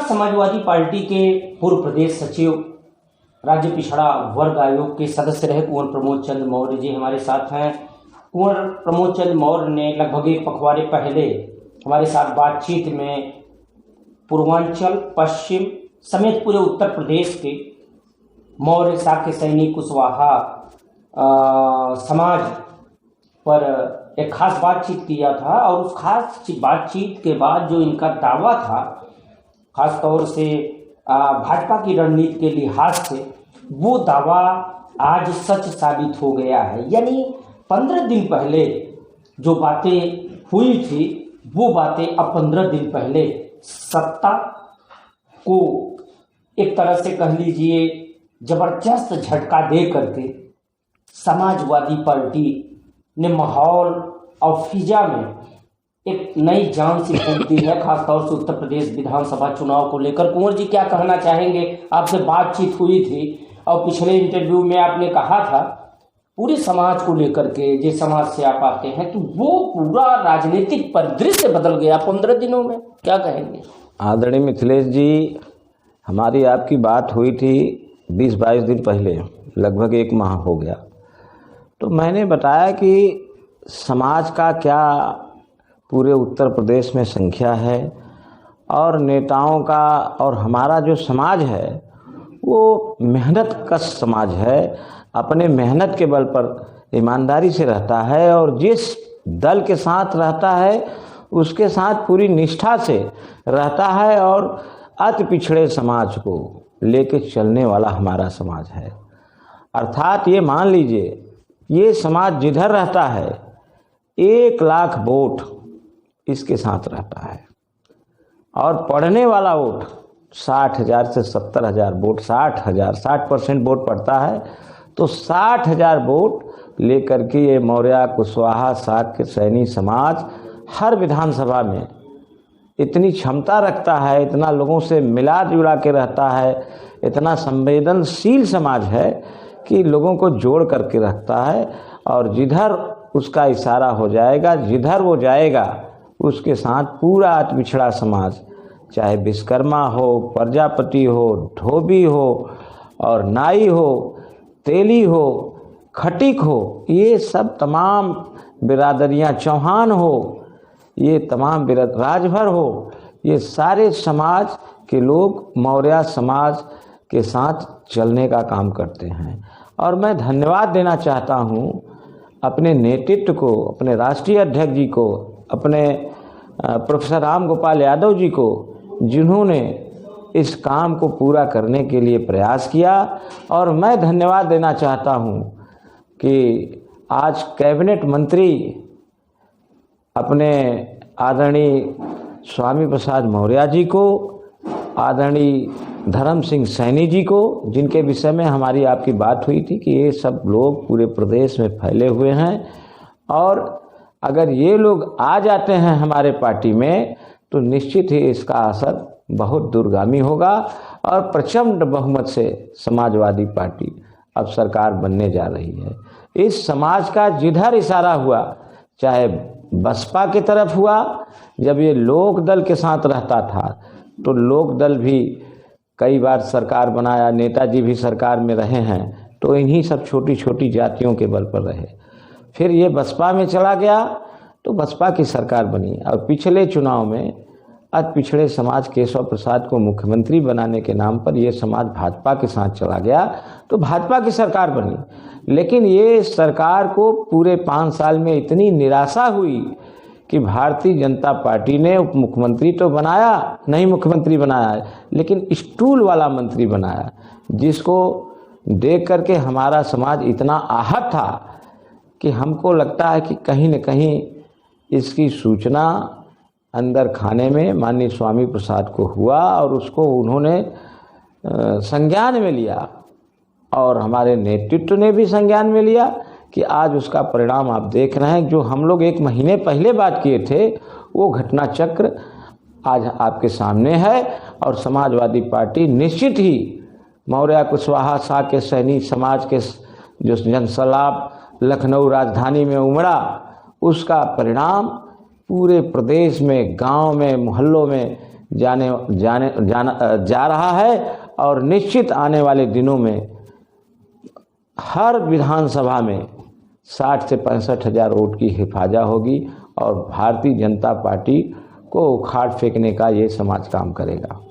Samajwadi party के पूर्व प्रदेश सचिव, राज्य पिछड़ा वर्ग आयोग के सदस्य रहे कुंवर प्रमोद चंद मौर्य जी हमारे साथ हैं। कुंवर प्रमोद चंद मौर्य ने लगभग एक पखवाड़े पहले हमारे साथ बातचीत में पूर्वांचल, पश्चिम समेत पूरे उत्तर प्रदेश के मौर्य, शाक्य, सैनी, कुशवाहा समाज पर एक खास बातचीत किया था। और उस खास बातचीत के बाद जो इनका दावा था, खास तौर से भाजपा की रणनीति के लिहाज से, वो दावा आज सच साबित हो गया है। यानी 15 दिन पहले जो बातें हुई थी, वो बातें अब 15 दिन पहले सत्ता को एक तरह से कह लीजिए जबरदस्त झटका दे करके समाजवादी पार्टी ने माहौल और फिजा में एक नई जान सी फूंक दी है, खासतौर से उत्तर प्रदेश विधानसभा चुनाव को लेकर। कुंवर जी क्या कहना चाहेंगे? आपसे बातचीत हुई थी और पिछले इंटरव्यू में आपने कहा था पूरे समाज को लेकर के, जिस समाज से आप आते हैं, तो वो पूरा राजनीतिक परिदृश्य बदल गया 15 दिनों में। क्या कहेंगे? आदरणीय मिथिलेश जी, हमारी आपकी बात हुई थी 20-22 दिन पहले, लगभग 1 माह हो गया। तो मैंने बताया कि समाज का क्या पूरे उत्तर प्रदेश में संख्या है और नेताओं का और हमारा जो समाज है वो मेहनत कश समाज है, अपने मेहनत के बल पर ईमानदारी से रहता है और जिस दल के साथ रहता है उसके साथ पूरी निष्ठा से रहता है और अति पिछड़े समाज को लेके चलने वाला हमारा समाज है। अर्थात ये मान लीजिए, ये समाज जिधर रहता है 1 लाख वोट इसके साथ रहता है और पढ़ने वाला वोट 60,000 से 70,000 वोट, 60% वोट पड़ता है। तो 60,000 वोट लेकर के ये मौर्य, कुशवाहा, शाक्य, सैनी समाज हर विधानसभा में इतनी क्षमता रखता है, इतना लोगों से मिला जुला के रहता है, इतना संवेदनशील समाज है कि लोगों को जोड़ करके रखता है। और जिधर उसका इशारा हो जाएगा, जिधर वो जाएगा, उसके साथ पूरा अति पिछड़ा समाज, चाहे विश्वकर्मा हो, प्रजापति हो, धोबी हो और नाई हो, तेली हो, खटीक हो, ये सब तमाम बिरादरियां, चौहान हो, ये तमाम राजभर हो, ये सारे समाज के लोग मौर्य समाज के साथ चलने का काम करते हैं। और मैं धन्यवाद देना चाहता हूँ अपने नेतृत्व को, अपने राष्ट्रीय अध्यक्ष जी को, अपने प्रोफेसर राम गोपाल यादव जी को, जिन्होंने इस काम को पूरा करने के लिए प्रयास किया। और मैं धन्यवाद देना चाहता हूँ कि आज कैबिनेट मंत्री अपने आदरणीय स्वामी प्रसाद मौर्य जी को, आदरणीय धर्म सिंह सैनी जी को, जिनके विषय में हमारी आपकी बात हुई थी कि ये सब लोग पूरे प्रदेश में फैले हुए हैं और अगर ये लोग आ जाते हैं हमारे पार्टी में तो निश्चित ही इसका असर बहुत दूरगामी होगा और प्रचंड बहुमत से समाजवादी पार्टी अब सरकार बनने जा रही है। इस समाज का जिधर इशारा हुआ, चाहे बसपा की तरफ हुआ, जब ये लोक दल के साथ रहता था तो लोक दल भी कई बार सरकार बनाया, नेताजी भी सरकार में रहे हैं, तो इन्हीं सब छोटी छोटी जातियों के बल पर रहे। फिर ये बसपा में चला गया तो बसपा की सरकार बनी और पिछले चुनाव में अति पिछड़े समाज केशव प्रसाद को मुख्यमंत्री बनाने के नाम पर ये समाज भाजपा के साथ चला गया तो भाजपा की सरकार बनी। लेकिन ये सरकार को पूरे 5 साल में इतनी निराशा हुई कि भारतीय जनता पार्टी ने उप मुख्यमंत्री तो बनाया, नहीं मुख्यमंत्री बनाया, लेकिन स्टूल वाला मंत्री बनाया, जिसको देख करके हमारा समाज इतना आहत था कि हमको लगता है कि कहीं न कहीं इसकी सूचना अंदर खाने में माननीय स्वामी प्रसाद को हुआ और उसको उन्होंने संज्ञान में लिया और हमारे नेतृत्व ने भी संज्ञान में लिया कि आज उसका परिणाम आप देख रहे हैं। जो हम लोग 1 महीने पहले बात किए थे वो घटना चक्र आज आपके सामने है और समाजवादी पार्टी निश्चित ही मौर्य, कुशवाहा, शाक्य, सैनी समाज के जो जनसैलाब लखनऊ राजधानी में उमड़ा, उसका परिणाम पूरे प्रदेश में, गांव में, मोहल्लों में जा रहा है और निश्चित आने वाले दिनों में हर विधानसभा में 60 से 65 हज़ार वोट की हिफाजा होगी और भारतीय जनता पार्टी को उखाड़ फेंकने का ये समाज काम करेगा।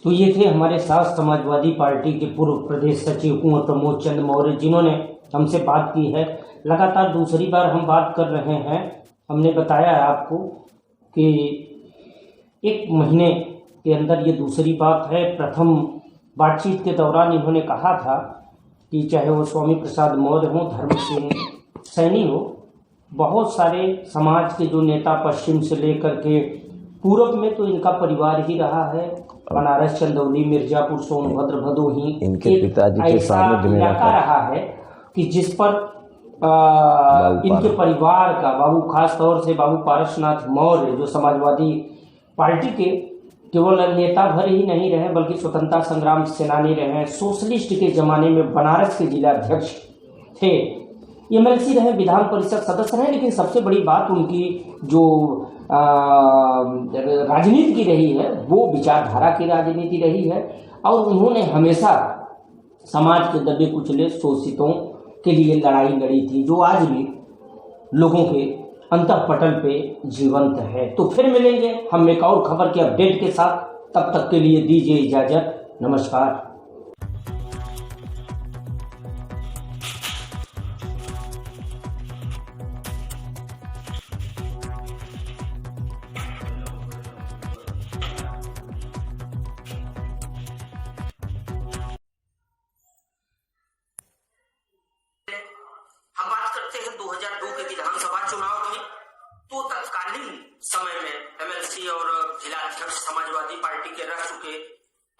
तो ये थे हमारे साथ समाजवादी पार्टी के पूर्व प्रदेश सचिव कुंवर प्रमोद चंद मौर्य, जिन्होंने हमसे बात की है। लगातार दूसरी बार हम बात कर रहे हैं। हमने बताया है आपको कि 1 महीने के अंदर ये दूसरी बात है। प्रथम बातचीत के दौरान इन्होंने कहा था कि चाहे वो स्वामी प्रसाद मौर्य हो, धर्म सिंह सैनी हो, बहुत सारे समाज के जो नेता पश्चिम से लेकर के पूरब में तो इनका परिवार ही रहा है। बनारस, चंदौली, मिर्जापुर, सोनभद्र, भदोही इनके पिताजी के सामने इलाका रहा है कि जिस पर इनके परिवार का बाबू, खास तौर से बाबू पारसनाथ मौर्य, जो समाजवादी पार्टी के केवल नेता भर ही नहीं रहे बल्कि स्वतंत्रता संग्राम सेनानी रहे, सोशलिस्ट के जमाने में बनारस के जिलाध्यक्ष थे, एमएलसी रहे, विधान परिषद सदस्य रहे। लेकिन सबसे बड़ी बात उनकी जो राजनीति की रही है वो विचारधारा की राजनीति रही है और उन्होंने हमेशा समाज के दबे कुचले शोषितों के लिए लड़ाई लड़ी थी, जो आज भी लोगों के अंतःपटल पे जीवंत है। तो फिर मिलेंगे हम एक और खबर के अपडेट के साथ। तब तक के लिए दीजिए इजाजत। नमस्कार। हम बात करते हैं 2002 के विधानसभा चुनाव की। तो तत्कालीन समय में एमएलसी और जिलाध्यक्ष समाजवादी पार्टी के रह चुके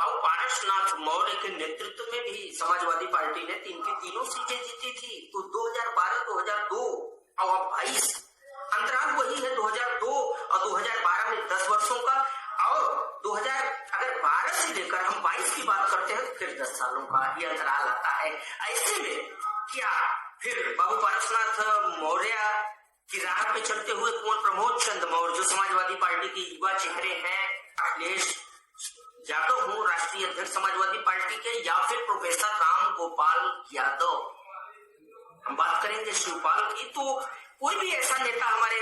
बाबू पारसनाथ मौर्य के नेतृत्व में भी समाजवादी पार्टी ने 3 की 3 सीटें जीती थी। तो 2012, 2002 और 22 अंतराल वही है, 2002 और 2012 में 10 वर्षों का, और 2012 से लेकर हम 22 की बात करते हैं तो फिर 10 सालों का ये अंतराल आता है। ऐसे में क्या फिर बाबू पारसनाथ मौर्य की राह पे चलते हुए कुंवर प्रमोद चंद मौर्य, जो समाजवादी पार्टी के युवा चेहरे हैं, अखिलेश यादव हो राष्ट्रीय अध्यक्ष समाजवादी पार्टी के, या फिर प्रोफेसर राम गोपाल यादव, हम बात करेंगे शिवपाल की। तो कोई भी ऐसा नेता हमारे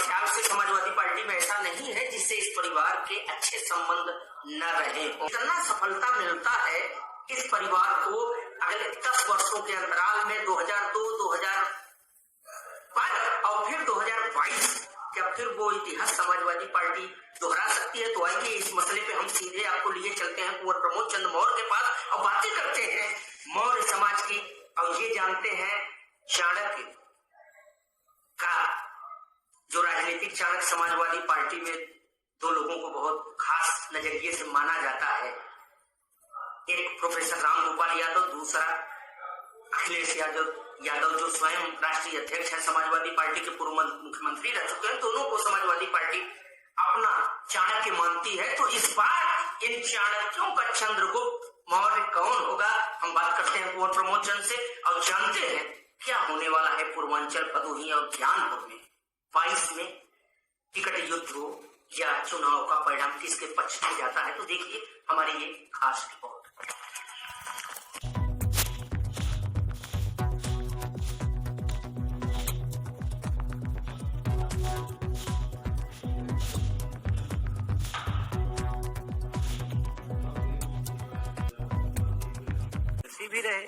ख्याल से समाजवादी पार्टी में ऐसा नहीं है जिससे इस परिवार के अच्छे संबंध न रहे। इतना सफलता मिलता है इस परिवार को अगले 10 वर्षों के अंतराल में 2002, 2012 और फिर 2022, जब फिर वो इतिहास समाजवादी पार्टी दोहरा सकती है। तो आइए इस मसले पे हम सीधे आपको लिए चलते हैं कुंवर प्रमोद चंद मौर्य के पास और बातें करते हैं मौर्य समाज की, और ये जानते हैं चाणक्य का जो राजनीतिक चाणक्य समाजवादी पार्टी में 2 लोगों को बहुत खास नजरिए से माना जाता है, एक प्रोफेसर राम गोपाल यादव, दूसरा अखिलेश यादव जो स्वयं राष्ट्रीय अध्यक्ष है समाजवादी पार्टी के, पूर्व मुख्यमंत्री रह चुके हैं। दोनों को समाजवादी पार्टी अपना चाणक्य मानती है। तो इस बार इन चाणक्यों का चंद्रगुप्त मौर्य कौन होगा, हम बात करते हैं कुंवर प्रमोद चंद से और जानते हैं क्या होने वाला है पूर्वांचल, भदोही और ज्ञानपुर में 22 में टिकट युद्ध हो या चुनाव का परिणाम किसके पक्ष में जाता है। तो देखिए हमारी ये खास रिपोर्ट। भी रहे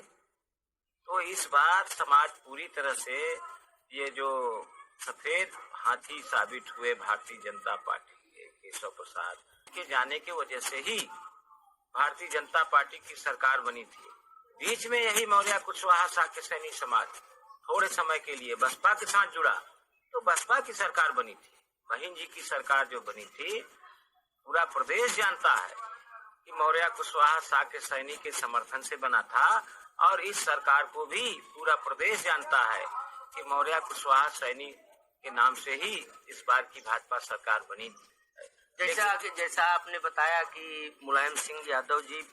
तो इस बार समाज पूरी तरह से ये जो सफेद हाथी साबित हुए भारतीय जनता पार्टी के केशव प्रसाद के जाने के वजह से ही भारतीय जनता पार्टी की सरकार बनी थी। बीच में यही मौर्य कुशवाहा साक्य सैनी समाज थोड़े समय के लिए बसपा के साथ जुड़ा तो बसपा की सरकार बनी थी। महीन जी की सरकार जो बनी थी, पूरा प्रदेश जानता है कि मौर्य कुशवाहा साक्य सैनी के समर्थन से बना था, और इस सरकार को भी पूरा प्रदेश जानता है कि मौर्य कुशवाहा सैनी के नाम से ही इस बार की भाजपा सरकार बनी। जैसा आपने बताया कि मुलायम सिंह यादव जी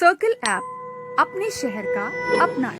सर्कल ऐप, अपने शहर का अपना